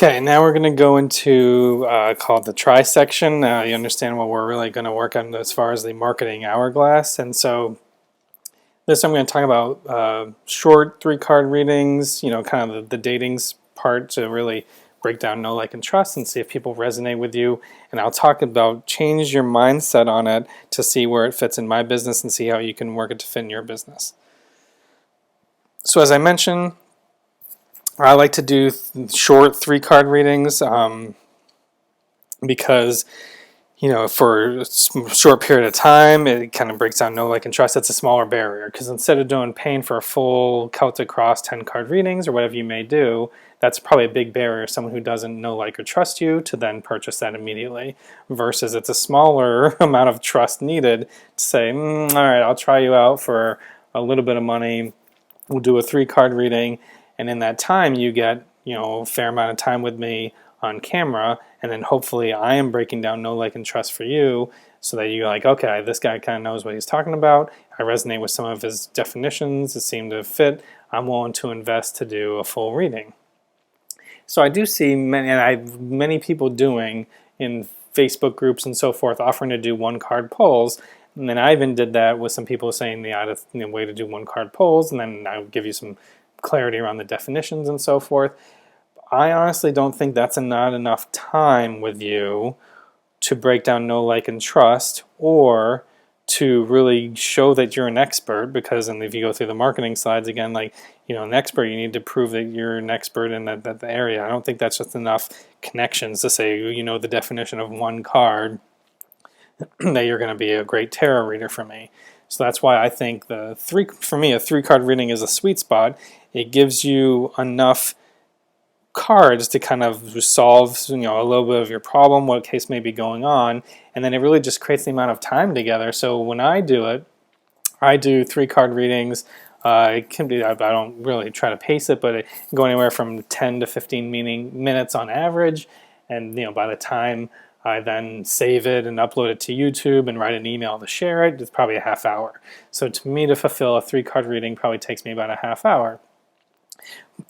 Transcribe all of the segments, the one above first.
Okay, now we're going to go into called the try section. You understand what we're really going to work on as far as the marketing hourglass. And so this I'm going to talk about short 3-card readings, kind of the datings part to really break down know, like, and trust and see if people resonate with you. And I'll talk about change your mindset on it to see where it fits in my business and see how you can work it to fit in your business. So as I mentioned, I like to do short 3-card readings because, for a short period of time, it kind of breaks down know, like, and trust. It's a smaller barrier because instead of paying for a full Celtic Cross 10-card readings or whatever you may do, that's probably a big barrier. Someone who doesn't know, like, or trust you to then purchase that immediately versus it's a smaller amount of trust needed to say, all right, I'll try you out for a little bit of money. We'll do a 3-card reading. And in that time, you get, a fair amount of time with me on camera, and then hopefully I am breaking down know, like, and trust for you so that you're like, okay, this guy kind of knows what he's talking about. I resonate with some of his definitions. It seemed to fit. I'm willing to invest to do a full reading. So I do see many people doing in Facebook groups and so forth, offering to do 1-card polls. And then I even did that with some people saying the way to do 1-card polls, and then I'll give you some clarity around the definitions and so forth. I honestly don't think that's not enough time with you to break down know, like, and trust, or to really show that you're an expert, because if you go through the marketing slides again, an expert, you need to prove that you're an expert in that area. I don't think that's just enough connections to say, the definition of 1 card that you're going to be a great tarot reader for me. So that's why I think for me, a 3-card reading is a sweet spot. It gives you enough cards to kind of solve, a little bit of your problem, what case may be going on, and then it really just creates the amount of time together. So when I do it, I do 3-card readings. It can be, I don't really try to pace it, but it can go anywhere from 10 to 15 minutes on average. And by the time I then save it and upload it to YouTube and write an email to share it, it's probably a half hour. So to me, to fulfill a 3-card reading probably takes me about a half hour.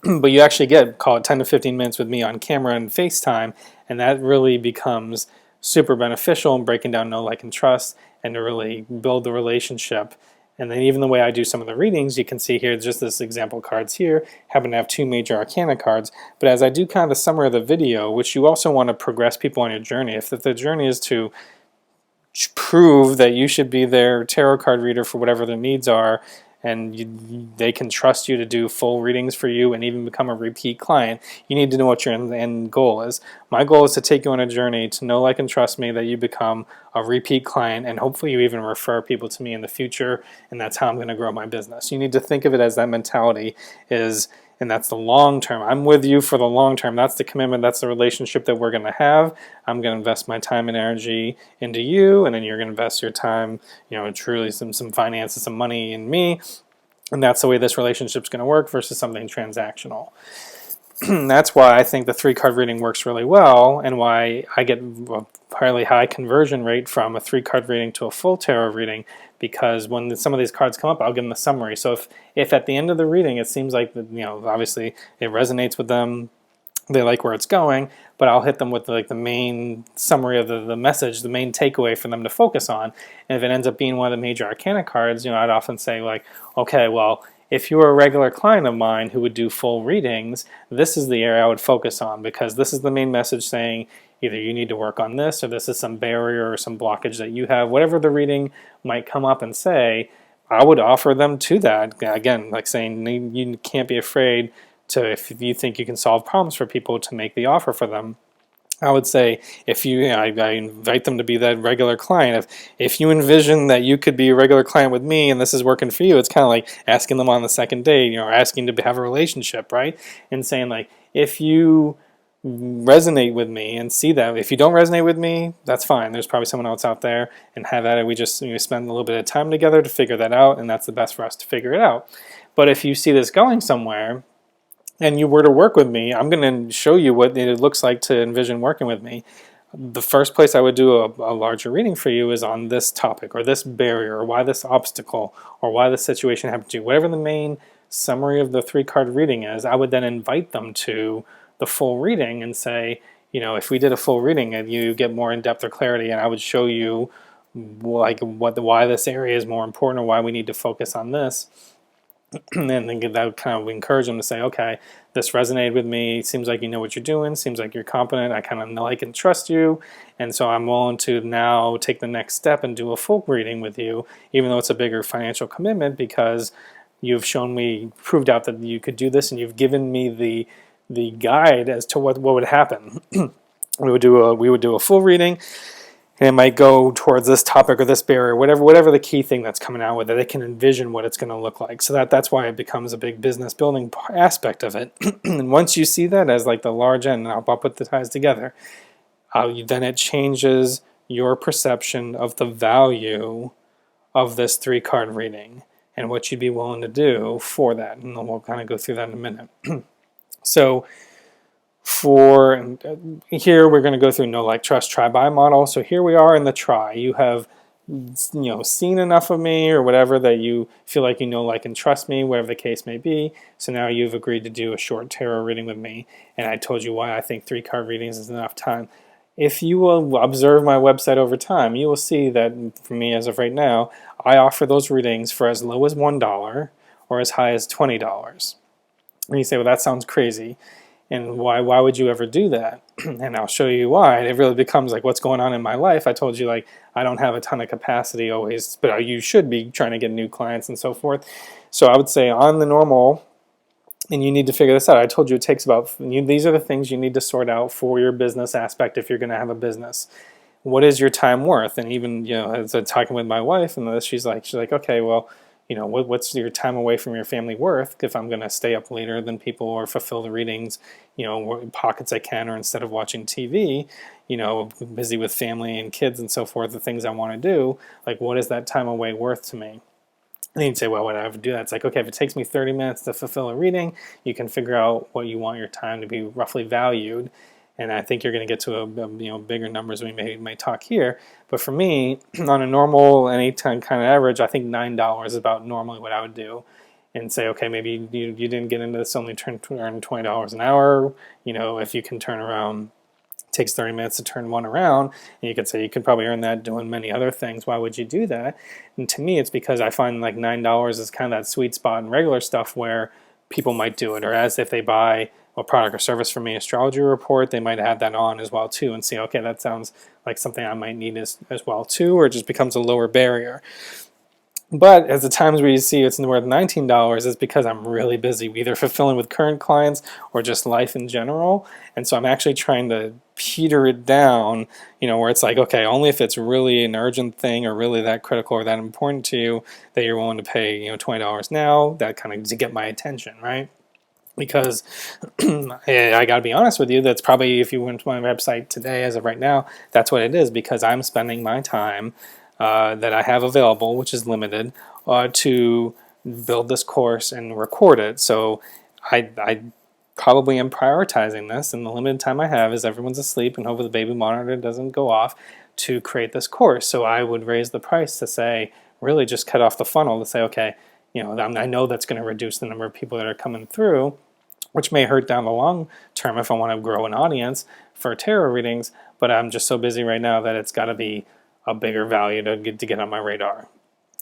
But you actually get, call it 10 to 15 minutes with me on camera and FaceTime, and that really becomes super beneficial in breaking down know, like, and trust, and to really build the relationship. And then even the way I do some of the readings, you can see here, just this example cards here, happen to have 2 major arcana cards. But as I do kind of the summary of the video, which you also want to progress people on your journey, if the journey is to prove that you should be their tarot card reader for whatever their needs are, and they can trust you to do full readings for you and even become a repeat client, you need to know what your end goal is. My goal is to take you on a journey to know, like, and trust me, that you become a repeat client, and hopefully you even refer people to me in the future, and that's how I'm going to grow my business. You need to think of it as that mentality is, and that's the long term. I'm with you for the long term. That's the commitment. That's the relationship that we're going to have. I'm going to invest my time and energy into you, and then you're going to invest your time, truly some finances, some money in me. And that's the way this relationship's going to work versus something transactional. That's why I think the 3-card reading works really well, and why I get a fairly high conversion rate from a 3-card reading to a full tarot reading, because when some of these cards come up, I'll give them the summary. So if at the end of the reading it seems like, obviously it resonates with them, they like where it's going, but I'll hit them with the main summary of the message, the main takeaway for them to focus on. And if it ends up being one of the major arcana cards, I'd often say, okay, well, if you were a regular client of mine who would do full readings, this is the area I would focus on, because this is the main message saying either you need to work on this, or this is some barrier or some blockage that you have. Whatever the reading might come up and say, I would offer them to that. Again, like saying, you can't be afraid to, if you think you can solve problems for people, to make the offer for them. I would say, if I invite them to be that regular client. If you envision that you could be a regular client with me and this is working for you, it's kind of like asking them on the second date, or asking to have a relationship, right? And saying, if you resonate with me and see that. If you don't resonate with me, that's fine. There's probably someone else out there, and have at it. We just spend a little bit of time together to figure that out, and that's the best for us to figure it out. But if you see this going somewhere, and you were to work with me, I'm going to show you what it looks like to envision working with me. The first place I would do a larger reading for you is on this topic, or this barrier, or why this obstacle, or why this situation happened to you. Whatever the main summary of the 3-card reading is, I would then invite them to the full reading and say, if we did a full reading and you get more in-depth or clarity, and I would show you like why this area is more important or why we need to focus on this. And then that would kind of encourage them to say, okay, this resonated with me. Seems like you know what you're doing. Seems like you're competent. I kind of like and trust you. And so I'm willing to now take the next step and do a full reading with you, even though it's a bigger financial commitment, because you've shown me, proved out that you could do this, and you've given me the guide as to what would happen. We would do a full reading, and it might go towards this topic or this barrier, whatever the key thing that's coming out with it. They can envision what it's going to look like. So that's why it becomes a big business building aspect of it. And once you see that as like the large end, and I'll put the ties together, then it changes your perception of the value of this 3-card reading and what you'd be willing to do for that. And we'll kind of go through that in a minute. So for here, we're going to go through know, like, trust, try, buy model. So here we are in the try. You have seen enough of me or whatever that you feel like you know, like, and trust me, whatever the case may be. So now you've agreed to do a short tarot reading with me, and I told you why I think 3-card readings is enough time. If you will observe my website over time, you will see that for me, as of right now, I offer those readings for as low as $1 or as high as $20. And you say, well, that sounds crazy. And why would you ever do that? And I'll show you why. It really becomes like what's going on in my life. I told you, like, I don't have a ton of capacity always, but you should be trying to get new clients and so forth. So I would say on the normal, and you need to figure this out. I told you it takes about, these are the things you need to sort out for your business aspect if you're going to have a business. What is your time worth? And even, as I'm talking with my wife, and she's like, okay, well, what's your time away from your family worth if I'm going to stay up later than people or fulfill the readings, pockets I can, or instead of watching TV, busy with family and kids and so forth, the things I want to do, like, what is that time away worth to me? And you'd say, well, when I have to do that, it's like, okay, if it takes me 30 minutes to fulfill a reading, you can figure out what you want your time to be roughly valued. And I think you're going to get to a bigger numbers we may talk here. But for me, on a normal anytime kind of average, I think $9 is about normally what I would do. And say, okay, maybe you didn't get into this, only earn $20 an hour. If you can turn around, it takes 30 minutes to turn one around, and you could say you could probably earn that doing many other things. Why would you do that? And to me, it's because I find like $9 is kind of that sweet spot in regular stuff where people might do it, or as if they buy a product or service from me, astrology report, they might add that on as well too, and see, okay, that sounds like something I might need as well too, or it just becomes a lower barrier. But as the times where you see it's worth $19 is because I'm really busy, either fulfilling with current clients or just life in general. And so I'm actually trying to peter it down, where it's like, okay, only if it's really an urgent thing or really that critical or that important to you that you're willing to pay, $20 now, that kind of to get my attention, right? Because I got to be honest with you, that's probably, if you went to my website today, as of right now, that's what it is, because I'm spending my time that I have available, which is limited, to build this course and record it. So I probably am prioritizing this, and the limited time I have is everyone's asleep and hopefully the baby monitor doesn't go off, to create this course. So I would raise the price to say, really just cut off the funnel to say, okay, I know that's going to reduce the number of people that are coming through, which may hurt down the long term if I want to grow an audience for tarot readings, but I'm just so busy right now that it's got to be a bigger value to get on my radar.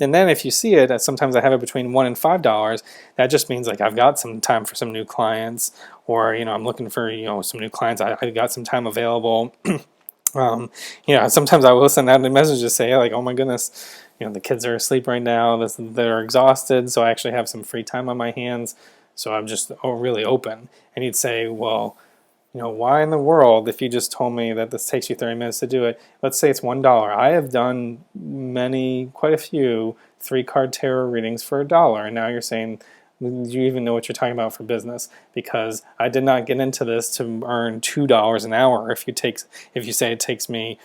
And then if you see it, sometimes I have it between $1 and $5. That just means like I've got some time for some new clients, or I'm looking for some new clients. I've got some time available. Sometimes I will send out a message to say, like, oh my goodness, the kids are asleep right now. They're exhausted, so I actually have some free time on my hands. So I'm just really open. And you'd say, well, why in the world, if you just told me that this takes you 30 minutes to do it, let's say it's $1. I have done quite a few 3-card tarot readings for $1. And now you're saying, do you even know what you're talking about for business? Because I did not get into this to earn $2 an hour. If you say it takes me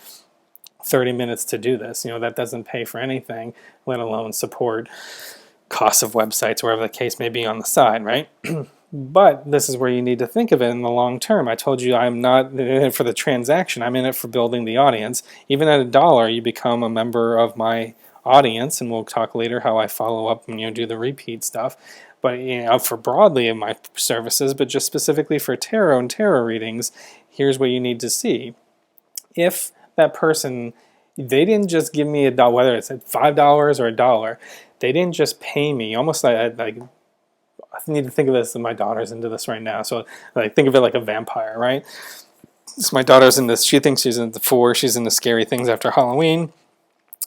30 minutes to do this, that doesn't pay for anything, let alone support costs of websites, wherever the case may be on the side, right? But this is where you need to think of it in the long term. I told you I'm not in it for the transaction. I'm in it for building the audience. Even at $1, you become a member of my audience, and we'll talk later how I follow up and do the repeat stuff. But for broadly in my services, but just specifically for tarot and tarot readings, here's what you need to see. If that person, they didn't just give me $1, whether it's $5 or $1, they didn't just pay me. Almost like I need to think of this, and my daughter's into this right now. So think of it like a vampire, right? So my daughter's in this. She thinks she's into she's into scary things after Halloween.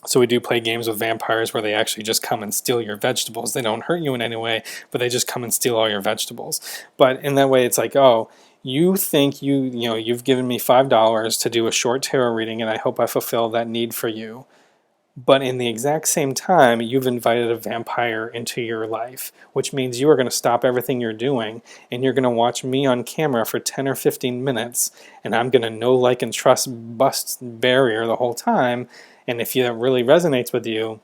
So we do play games with vampires where they actually just come and steal your vegetables. They don't hurt you in any way, but they just come and steal all your vegetables. But in that way, it's like, oh, you think you've given me $5 to do a short tarot reading, and I hope I fulfill that need for you. But in the exact same time, you've invited a vampire into your life, which means you are going to stop everything you're doing, and you're going to watch me on camera for 10 or 15 minutes, and I'm going to know, like, and trust bust barrier the whole time. And if that really resonates with you,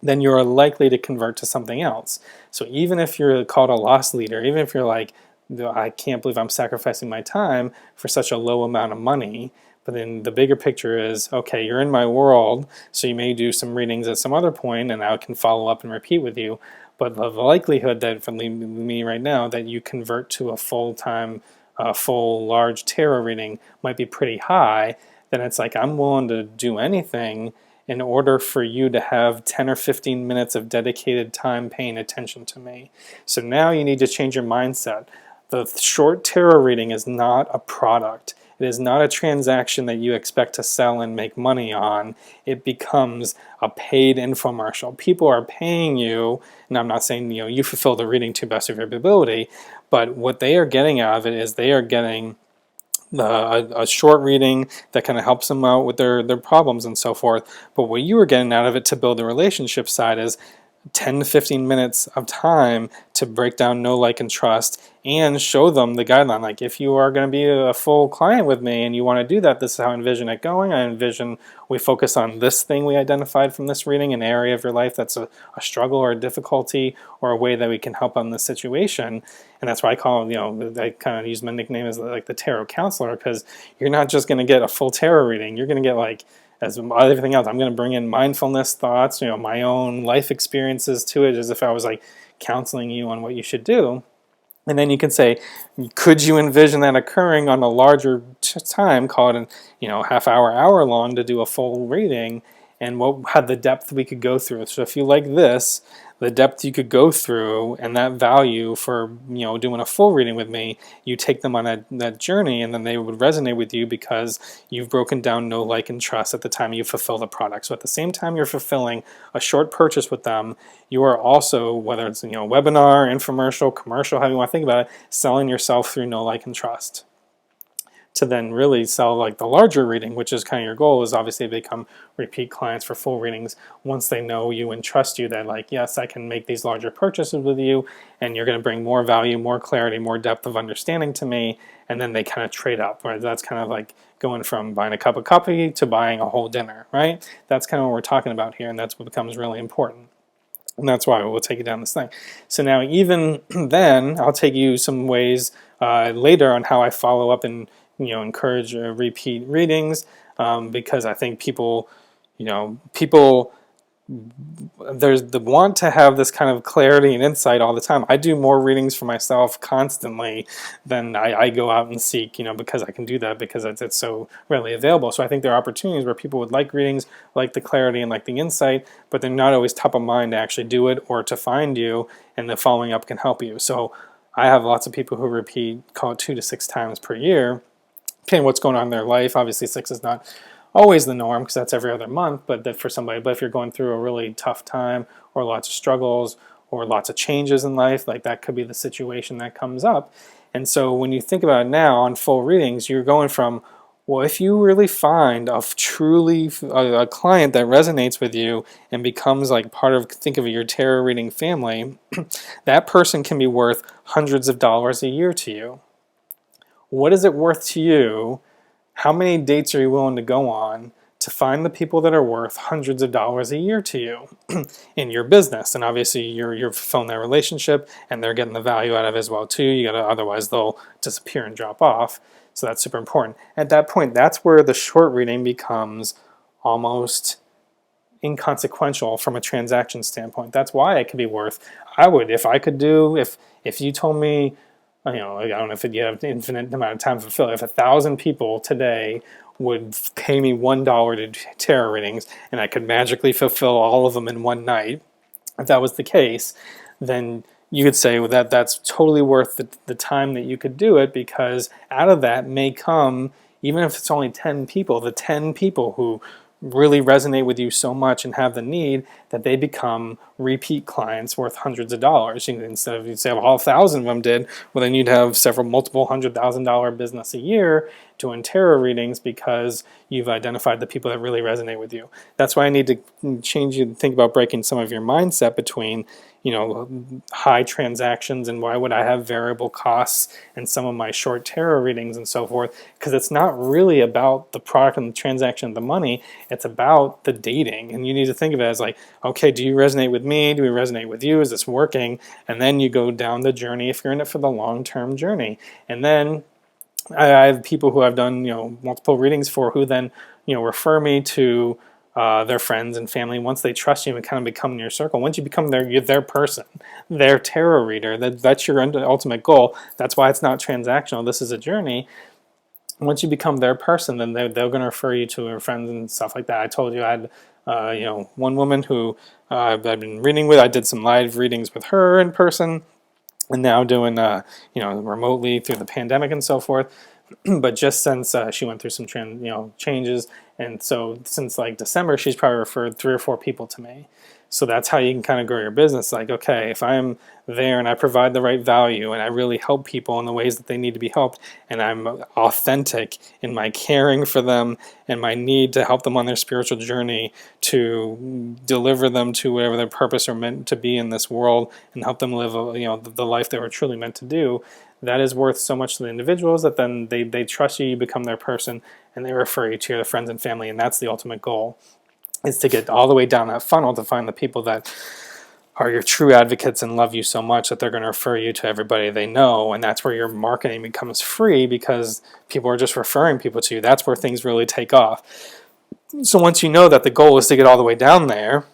then you're likely to convert to something else. So even if you're called a lost leader, even if you're like, I can't believe I'm sacrificing my time for such a low amount of money, but then the bigger picture is, okay, you're in my world, so you may do some readings at some other point, and I can follow up and repeat with you. But the likelihood that, for me right now, that you convert to a full-time, full, large tarot reading might be pretty high. Then it's like, I'm willing to do anything in order for you to have 10 or 15 minutes of dedicated time paying attention to me. So now you need to change your mindset. The short tarot reading is not a product. It is not a transaction that you expect to sell and make money on. It becomes a paid infomercial. People are paying you, and I'm not saying you fulfill the reading to the best of your ability, but what they are getting out of it is they are getting a short reading that kind of helps them out with their problems and so forth. But what you are getting out of it to build the relationship side is 10 to 15 minutes of time to break down know, like, and trust, and show them the guideline. Like, if you are going to be a full client with me and you want to do that, this is how I envision it going. I envision we focus on this thing we identified from this reading, an area of your life that's a struggle or a difficulty or a way that we can help on this situation. And that's why I call, I kind of use my nickname as like the tarot counselor, because you're not just going to get a full tarot reading. You're going to get, like, as everything else, I'm going to bring in mindfulness thoughts, my own life experiences to it, as if I was like counseling you on what you should do. And then you can say, could you envision that occurring on a larger time, call it half hour, hour long, to do a full reading, and what had the depth we could go through. So if you like this, the depth you could go through, and that value for doing a full reading with me, you take them on that journey, and then they would resonate with you because you've broken down know, like, and trust at the time you fulfill the product. So at the same time you're fulfilling a short purchase with them, you are also, whether it's webinar, infomercial, commercial, however you want to think about it, selling yourself through know, like, and trust. To then really sell like the larger reading, which is kind of your goal, is obviously become repeat clients for full readings once they know you and trust you, that like, yes, I can make these larger purchases with you, and you're going to bring more value, more clarity, more depth of understanding to me, and then they kind of trade up, right? That's kind of like going from buying a cup of coffee to buying a whole dinner, right? That's kind of what we're talking about here, and that's what becomes really important. And that's why we'll take you down this thing. So now even then, I'll take you some ways later on how I follow up and encourage repeat readings, because I think people there's the want to have this kind of clarity and insight all the time. I do more readings for myself constantly than I go out and seek, because I can do that because it's so readily available. So I think there are opportunities where people would like readings, like the clarity and like the insight, but they're not always top of mind to actually do it or to find you, and the following up can help you. So I have lots of people who repeat, call it 2 to 6 times per year, depending on what's going on in their life. Obviously 6 is not always the norm because that's every other month, but that for somebody, but if you're going through a really tough time or lots of struggles or lots of changes in life, like that could be the situation that comes up. And so when you think about it now on full readings, you're going from, well, if you really find a truly a client that resonates with you and becomes like part of, think of your tarot reading family, that person can be worth hundreds of dollars a year to you. What is it worth to you? How many dates are you willing to go on to find the people that are worth hundreds of dollars a year to you in your business? And obviously you're fulfilling that relationship, and they're getting the value out of it as well too. You gotta, otherwise they'll disappear and drop off. So that's super important. At that point, that's where the short reading becomes almost inconsequential from a transaction standpoint. That's why it could be worth. I would, if I could do, if you told me, I don't know if you have an infinite amount of time to fulfill. If 1,000 people today would pay me $1 to do tarot readings, and I could magically fulfill all of them in one night, if that was the case, then you could say, well, that's totally worth the time that you could do it, because out of that may come, even if it's only 10 people, the 10 people who really resonate with you so much and have the need that they become repeat clients worth hundreds of dollars. Instead of, you'd say, well, all 1,000 of them did, well, then you'd have several multiple $100,000 business a year doing tarot readings, because you've identified the people that really resonate with you. That's why I need to change you to think about breaking some of your mindset between, high transactions and why would I have variable costs in some of my short tarot readings and so forth, because it's not really about the product and the transaction of the money, it's about the dating. And you need to think of it as like, okay, do you resonate with me? Do we resonate with you? Is this working? And then you go down the journey if you're in it for the long-term journey. And then I have people who I've done multiple readings for who then refer me to their friends and family. Once they trust you and kind of become in your circle, once you become their person, their tarot reader, that's your ultimate goal. That's why it's not transactional. This is a journey. Once you become their person, then they're going to refer you to their friends and stuff like that. I told you I had one woman who I've been reading with. I did some live readings with her in person, and now doing remotely through the pandemic and so forth. But just since she went through some changes, and so since like December, she's probably referred 3 or 4 people to me. So that's how you can kind of grow your business. Like, okay, if I'm there and I provide the right value and I really help people in the ways that they need to be helped, and I'm authentic in my caring for them and my need to help them on their spiritual journey, to deliver them to whatever their purpose are meant to be in this world and help them live the life they were truly meant to do, that is worth so much to the individuals that then they trust you, you become their person, and they refer you to your friends and family. And that's the ultimate goal, is to get all the way down that funnel to find the people that are your true advocates and love you so much that they're going to refer you to everybody they know. And that's where your marketing becomes free, because people are just referring people to you. That's where things really take off. So once you know that the goal is to get all the way down there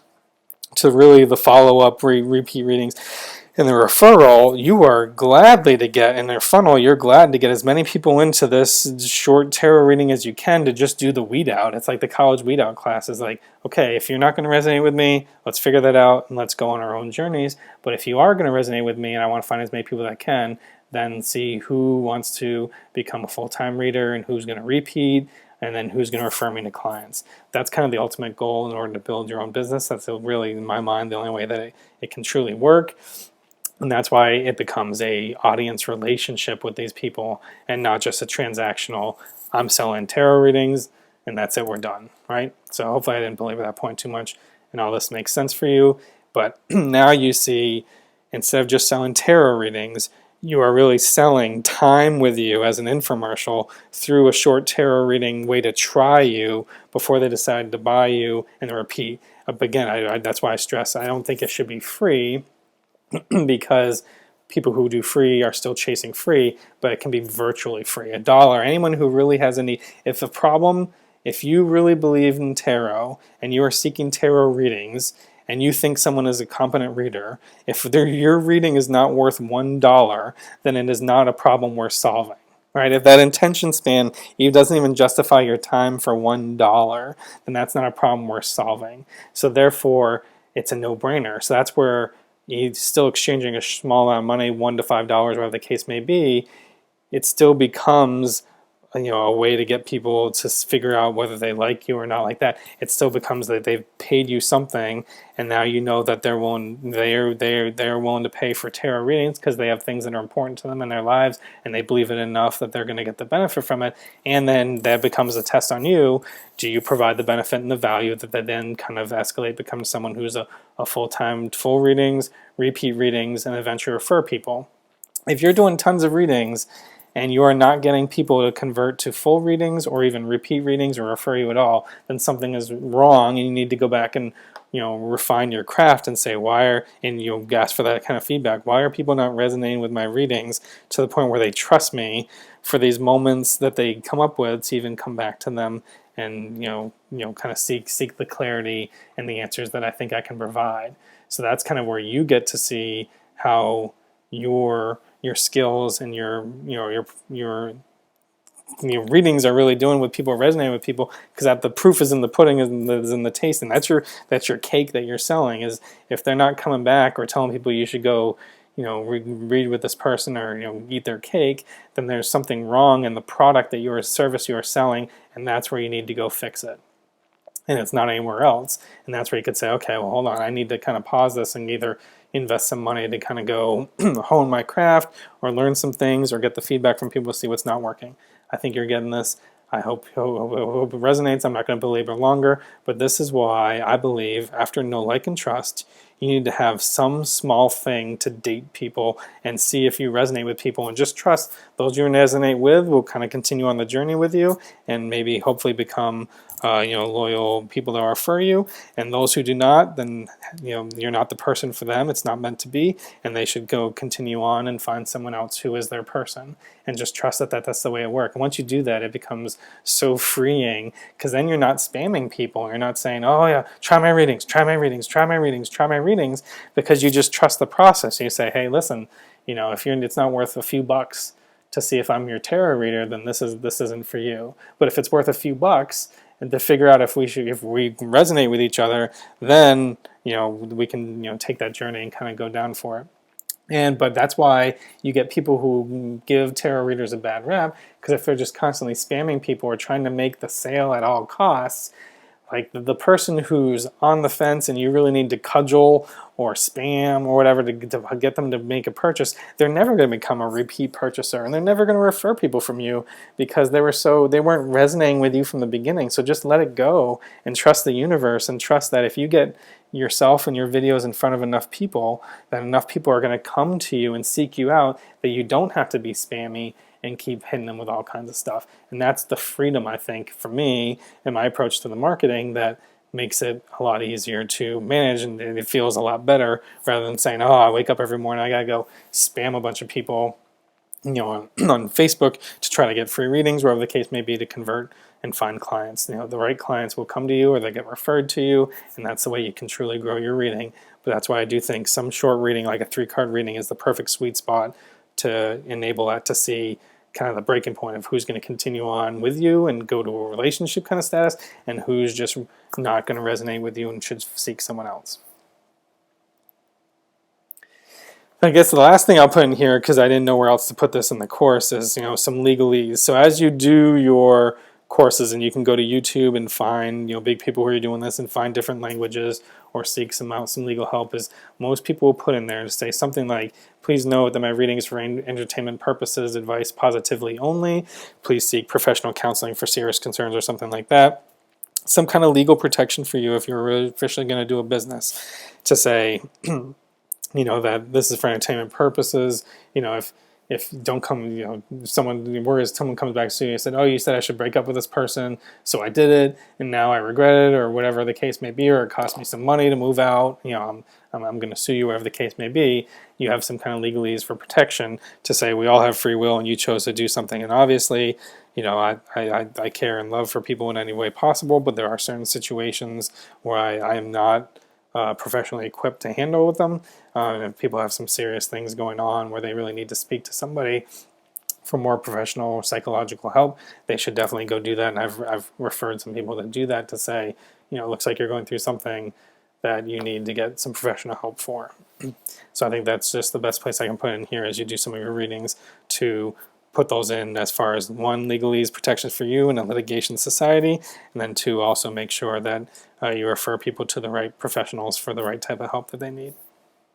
to really the follow-up repeat readings and the referral, you are gladly to get in their funnel. You're glad to get as many people into this short tarot reading as you can to just do the weed out. It's like the college weed out class is like, okay, if you're not going to resonate with me, let's figure that out and let's go on our own journeys. But if you are going to resonate with me and I want to find as many people that I can, then see who wants to become a full-time reader and who's going to repeat, and then who's going to refer me to clients. That's kind of the ultimate goal in order to build your own business. That's really, in my mind, the only way that it can truly work. And that's why it becomes a audience relationship with these people and not just a transactional, I'm selling tarot readings and that's it, we're done, right? So hopefully I didn't belabor that point too much and all this makes sense for you. But now you see, instead of just selling tarot readings, you are really selling time with you as an infomercial through a short tarot reading way to try you before they decide to buy you and repeat. But again, that's why I stress I don't think it should be free, because people who do free are still chasing free, but it can be virtually free. $1. Anyone who really has a need. If you really believe in tarot and you are seeking tarot readings and you think someone is a competent reader, if your reading is not worth $1, then it is not a problem worth solving. Right? If that intention span doesn't even justify your time for $1, then that's not a problem worth solving. So therefore, it's a no-brainer. So that's where you're still exchanging a small amount of money, $1 to $5, whatever the case may be, it still becomes a way to get people to figure out whether they like you or not like that. It still becomes that they've paid you something, and now you know that they're willing to pay for tarot readings because they have things that are important to them in their lives, and they believe it enough that they're going to get the benefit from it. And then that becomes a test on you. Do you provide the benefit and the value that they then kind of escalate, become someone who's a full-time, full readings, repeat readings, and eventually refer people? If you're doing tons of readings and you are not getting people to convert to full readings or even repeat readings or refer you at all, then something is wrong and you need to go back and refine your craft and say and you'll ask for that kind of feedback. Why are people not resonating with my readings to the point where they trust me for these moments that they come up with to even come back to them and kind of seek the clarity and the answers that I think I can provide. So that's kind of where you get to see how your skills and your readings are really doing what people are resonating with people, because that the proof is in the pudding, is in the taste, and that's your cake that you're selling. Is if they're not coming back or telling people you should go read with this person or eat their cake, then there's something wrong in the product that your service you are selling, and that's where you need to go fix it. And it's not anywhere else. And that's where you could say, okay, well, hold on, I need to kind of pause this and either invest some money to kind of go hone my craft or learn some things or get the feedback from people to see what's not working. I think you're getting this. I hope it resonates. I'm not going to belabor longer, but this is why I believe after know, like, and trust, you need to have some small thing to date people and see if you resonate with people, and just trust those you resonate with will kind of continue on the journey with you and maybe hopefully become loyal people that refer you. And those who do not, then you're not the person for them. It's not meant to be, and they should go continue on and find someone else who is their person, and just trust that that's the way it works. And once you do that, it becomes so freeing, because then you're not spamming people. You're not saying, oh yeah, try my readings, try my readings, try my readings, try my readings, because you just trust the process. You say, hey, listen, if it's not worth a few bucks to see if I'm your tarot reader, then this isn't for you. But if it's worth a few bucks and to figure out if we resonate with each other, then we can take that journey and kind of go down for it. But that's why you get people who give tarot readers a bad rap, because if they're just constantly spamming people or trying to make the sale at all costs, like the person who's on the fence and you really need to cudgel or spam or whatever to get them to make a purchase, they're never going to become a repeat purchaser, and they're never going to refer people from you because they weren't resonating with you from the beginning. So just let it go and trust the universe, and trust that if you get yourself and your videos in front of enough people, that enough people are going to come to you and seek you out, that you don't have to be spammy and keep hitting them with all kinds of stuff. And that's the freedom, I think, for me and my approach to the marketing, that makes it a lot easier to manage, and it feels a lot better, rather than saying, oh, I wake up every morning, I gotta go spam a bunch of people on Facebook to try to get free readings, wherever the case may be, to convert and find clients. The right clients will come to you, or they get referred to you, and that's the way you can truly grow your reading. But that's why I do think some short reading, like a 3-card reading, is the perfect sweet spot to enable that to see kind of the breaking point of who's going to continue on with you and go to a relationship kind of status, and who's just not going to resonate with you and should seek someone else. I guess the last thing I'll put in here, because I didn't know where else to put this in the course, is some legalese. So as you do your courses, and you can go to YouTube and find big people who are doing this and find different languages or seek some legal help, is most people will put in there to say something like, please note that my readings for entertainment purposes, advice positively only, please seek professional counseling for serious concerns, or something like that. Some kind of legal protection for you if you're really officially going to do a business, to say that this is for entertainment purposes. If don't come, someone comes back to you and said, oh, you said I should break up with this person, so I did it, and now I regret it, or whatever the case may be, or it cost me some money to move out, I'm going to sue you, whatever the case may be. You have some kind of legalese for protection to say we all have free will and you chose to do something. And obviously, I care and love for people in any way possible, but there are certain situations where I am not professionally equipped to handle with them. And if people have some serious things going on where they really need to speak to somebody for more professional psychological help, they should definitely go do that. And I've referred some people that do that to say, it looks like you're going through something that you need to get some professional help for. So I think that's just the best place I can put in here as you do some of your readings, to put those in as far as 1, legalese protections for you in a litigation society, and then 2, also make sure that you refer people to the right professionals for the right type of help that they need.